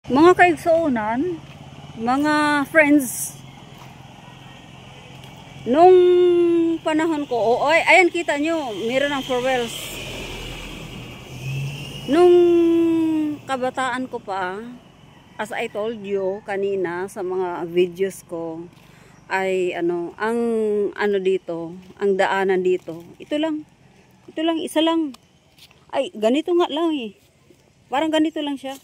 Mga kaigsuunan, mga friends, nung panahon ko, ayan kita nyo, meron ng four wheels. Nung kabataan ko pa, as I told you kanina sa mga videos ko, ay ang dito, ang daanan dito, ito lang, isa lang. Ay, ganito nga lang eh. Parang ganito lang siya.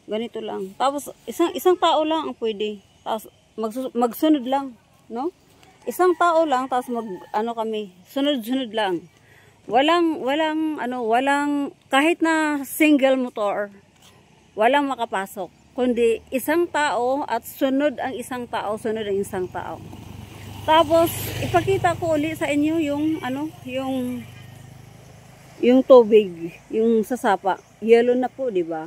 Ganito lang. Tapos isang tao lang ang pwede. Tapos magsunod lang, no? Isang tao lang tapos kami, sunod-sunod lang. Walang kahit na single motor, walang makapasok. Kundi isang tao at sunod ang isang tao, sunod ang isang tao. Tapos ipakita ko uli sa inyo yung tubig, yung sasapa. Yellow na po, di ba?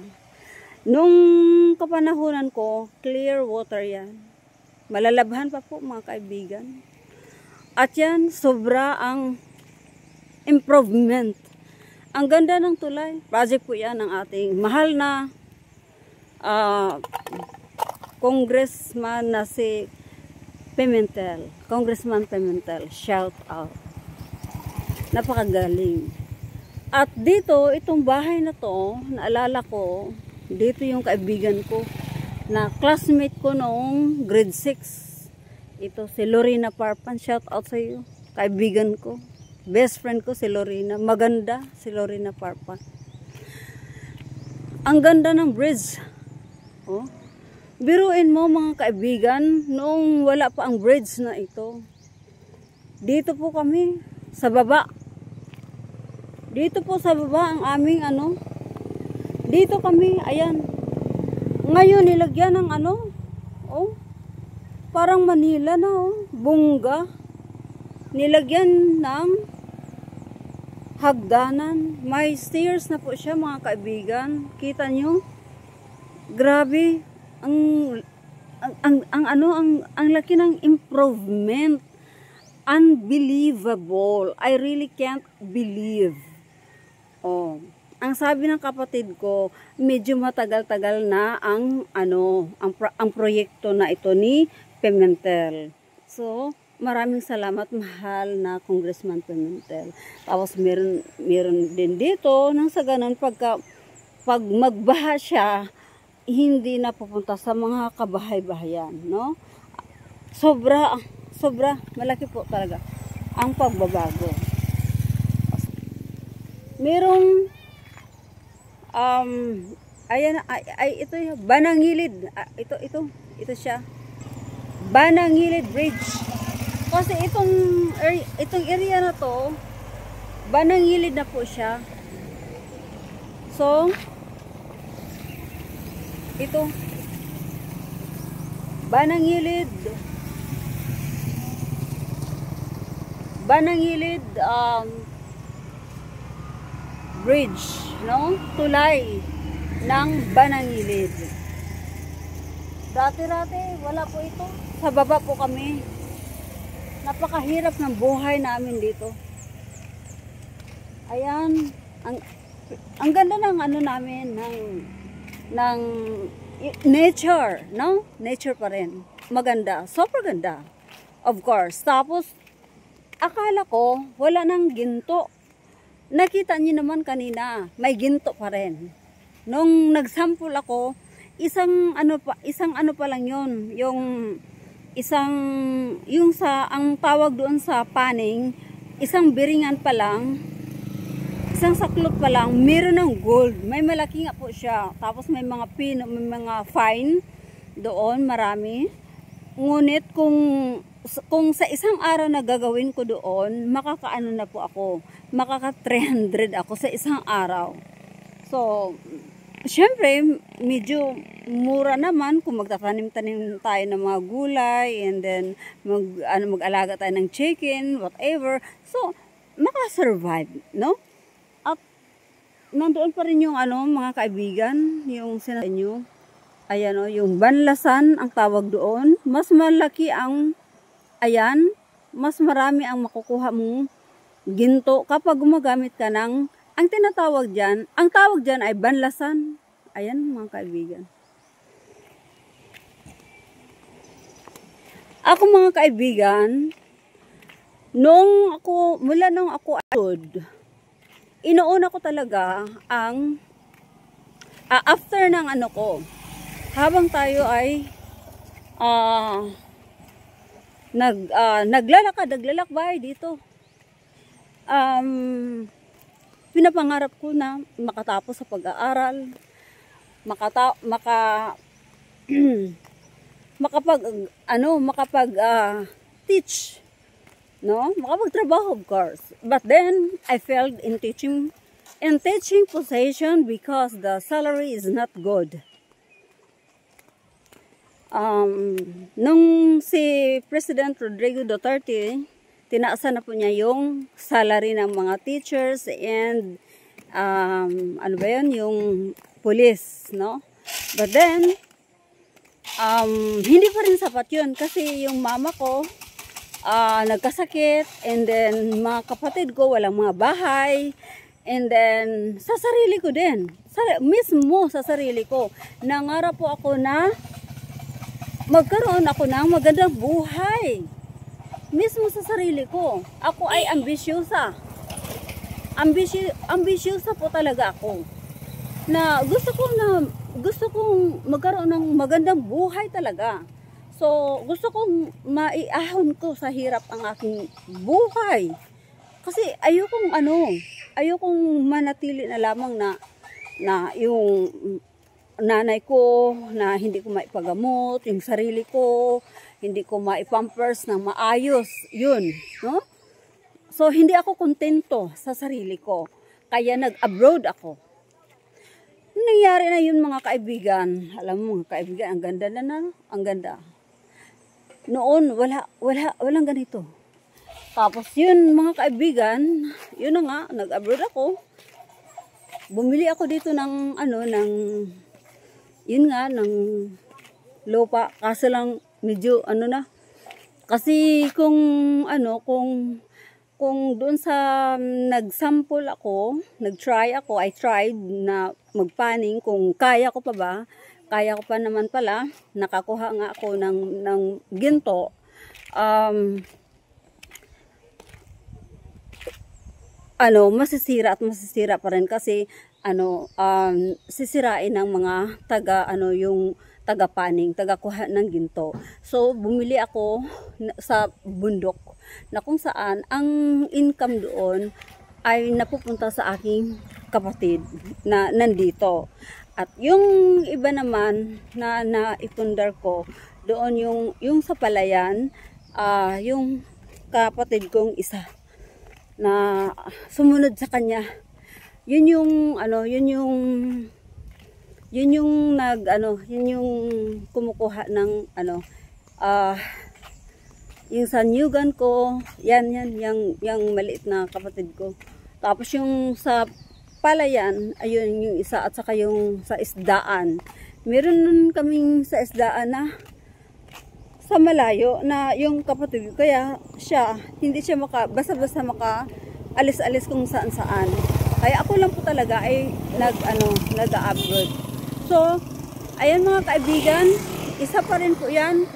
Nung kapanahunan ko, clear water yan. Malalabhan pa po mga kaibigan. At yan, sobra ang improvement. Ang ganda ng tulay. Project po yan ng ating mahal na congressman na si Pimentel. Congressman Pimentel. Shout out. Napakagaling. At dito, itong bahay na to, naalala ko, dito yung kaibigan ko na classmate ko noong grade 6. Ito si Lorena Parpan. Shout out sa iyo. Kaibigan ko. Best friend ko si Lorena. Maganda si Lorena Parpan. Ang ganda ng bridge. Oh. Biruin mo mga kaibigan, noong wala pa ang bridge na ito. Dito po kami sa baba. Dito po sa baba ang aming dito kami, ayan. Ngayon nilagyan ng parang Manila na, bungga. Nilagyan ng hagdanan. May stairs na po siya mga kaibigan. Kita nyo? Grabe. Ang laki ng improvement. Unbelievable. I really can't believe. Ang sabi ng kapatid ko, medyo matagal-tagal na ang proyekto na ito ni Pimentel. So, maraming salamat mahal na Congressman Pimentel. Tapos meron din dito nang sa ganun pag magbaha siya, hindi na pupunta sa mga kabahay-bahayan, no? Sobra malaki po talaga ang pagbabago. Merong ito yung Banangilid. Ito siya. Banangilid Bridge. Kasi itong area na to, Banangilid na po siya. So, ito Banangilid bridge, no? Tulay ng Banangilid. Dati wala po ito. Sa baba po kami. Napakahirap ng buhay namin dito. Ayan, ang ganda ng namin ng nature, no? Nature pa rin. Maganda, super ganda. Of course. Tapos akala ko wala nang ginto. Nakita niyo naman kanina, may ginto pa rin. Nung nagsample ako, isang ano pa lang 'yon, ang tawag doon sa paning, isang biringan pa lang, isang saklot pa lang, meron ng gold. May malaki nga po siya. Tapos may mga fine doon, marami. Ngunit kung sa isang araw na gagawin ko doon, makakaano na po ako, makaka 300 ako sa isang araw. So, syempre, medyo mura naman kung magtatanim-tanim tayo ng mga gulay, and then mag-alaga tayo ng chicken, whatever. So, makasurvive, no? At nandoon pa rin yung mga kaibigan, yung sinabi nyo, ayan yung banlasan ang tawag doon. Mas malaki mas marami ang makukuha mong ginto kapag gumagamit ka ng, ang tawag dyan ay banlasan. Ayan mga kaibigan. Ako mga kaibigan, mula nung ako adod, inuuna ko talaga ang, after ng ano ko, habang tayo ay, naglalakbay dito. Pinapangarap ko na makatapos sa pag-aaral, makapag teach, no? Makapagtrabaho, of course. But then I failed in teaching position because the salary is not good. Nung si President Rodrigo Duterte, tinaasan na po niya yung salary ng mga teachers and ano ba yun, yung police, no? But then hindi pa rin sapat yun kasi yung mama ko nagkasakit, and then mga kapatid ko walang mga bahay, and then sa sarili ko din, mismo sa sarili ko, nangarap po ako na magkaroon ako ng magandang buhay. Mismo sa sarili ko. Ako ay ambisyosa. Ambisyosa po talaga ako. Na gusto kong magkaroon ng magandang buhay talaga. So, gusto kong maiahon ko sa hirap ang aking buhay. Kasi ayokong manatili na lamang na yung nanay ko na hindi ko maipagamot, yung sarili ko hindi ko maipampers ng maayos, yun, no? So hindi ako kontento sa sarili ko, kaya nag-abroad ako. Nangyari na yun mga kaibigan. Alam mo mga kaibigan, ang ganda na, ang ganda. Noon walang ganito. Tapos yun mga kaibigan, yun na nga, nag-abroad ako. Bumili ako dito ng ng lupa, kaso lang medyo kasi kung doon sa nag-sample ako, I tried na magpaning kung kaya ko pa ba, kaya ko pa naman pala, nakakuha nga ako ng ginto. Masisira pa rin kasi sisirain ng mga yung taga-paning, taga-kuha ng ginto. So bumili ako sa bundok na kung saan ang income doon ay napupunta sa aking kapatid na nandito. At yung iba naman na naipundar ko doon yung sa palayan, yung kapatid kong isa na sumunod sa kanya. Yun yung kumukuha ng yung sa nyugan ko, yung maliit na kapatid ko. Tapos yung sa palayan, ayun yung isa, at saka yung sa isdaan. Meron nun kaming sa isdaan na sa malayo na yung kapatid ko, kaya hindi siya basta-basta alis-alis kung saan-saan. Kaya ako lang po talaga ay nag-abroad. So, ayan mga kaibigan, isa pa rin po yan.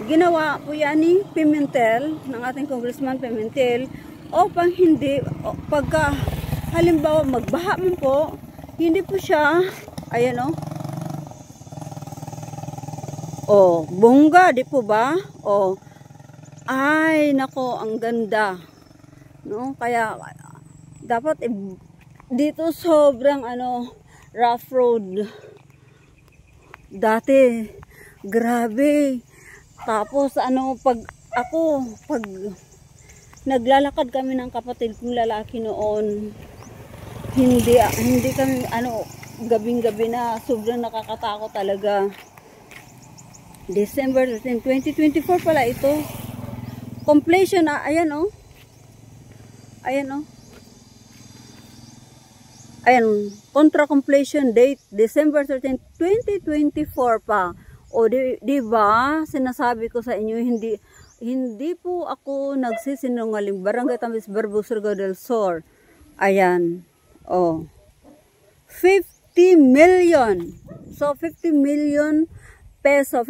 Ginawa po yan ni Pimentel, ng ating Congressman Pimentel, upang pagka halimbawa magbaha man po, hindi po siya, ayan bongga, di po ba? Ay, nako, ang ganda. No? Kaya, dapat dito sobrang rough road. Dati, grabe. Tapos pag naglalakad kami ng kapatid kong lalaki noon, hindi kami gabing-gabi na, sobrang nakakatakot talaga. December 13, 2024 pala ito. Completion ayan contra completion date December 13, 2024 pa. Di ba? Sinasabi ko sa inyo, hindi po ako nagsisinungaling. Barangay Tamis Barbo, Surigao del Sur. Ayan. 50 million. So 50 million peso.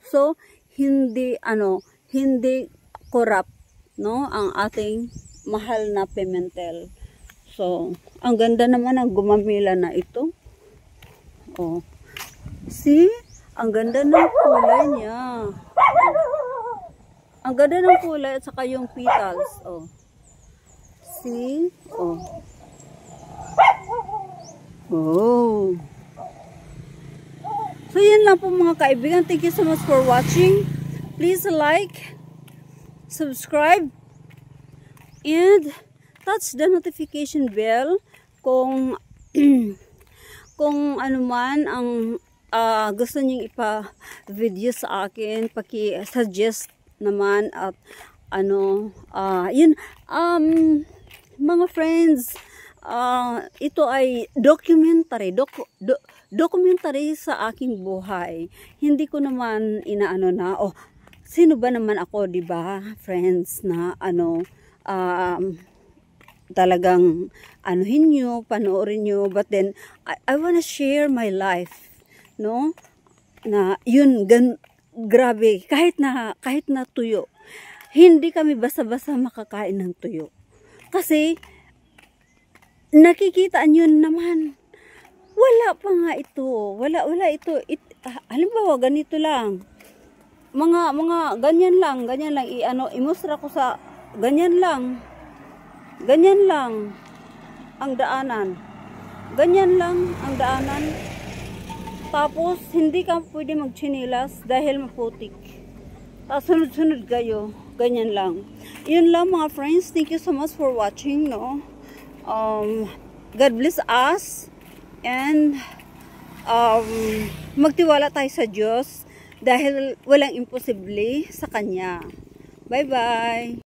So hindi corrupt, no, ang ating mahal na Pimentel. So, ang ganda naman ng gumamila na ito. Oh. See? Ang ganda ng kulay niya. Ang ganda ng kulay at saka yung petals. Oh. See? Oh. Oh. So, yan lang po mga kaibigan. Thank you so much for watching. Please like, subscribe, and touch the notification bell kung kung ano man ang gusto niyong ipa-video sa akin, paki-suggest naman at yun, mga friends, ito ay documentary sa aking buhay. Hindi ko naman inaano na, sino ba naman ako, 'di ba, friends, na talagang anuhin nyo, panoorin nyo, but then I wanna share my life, no? Na yun, grabe, kahit na tuyo, hindi kami basta-basta makakain ng tuyo. Kasi nakikita nyo naman, wala pa nga ito, wala ito, halimbawa ganito lang, mga ganyan lang, imustra ko sa ganyan lang ang daanan. Ganyan lang ang daanan. Tapos, hindi ka pwede magchinilas dahil maputik. Tapos, sunod-sunod kayo. Ganyan lang. Yun lang mga friends. Thank you so much for watching, no? God bless us. And, magtiwala tayo sa Diyos dahil walang imposible sa Kanya. Bye-bye!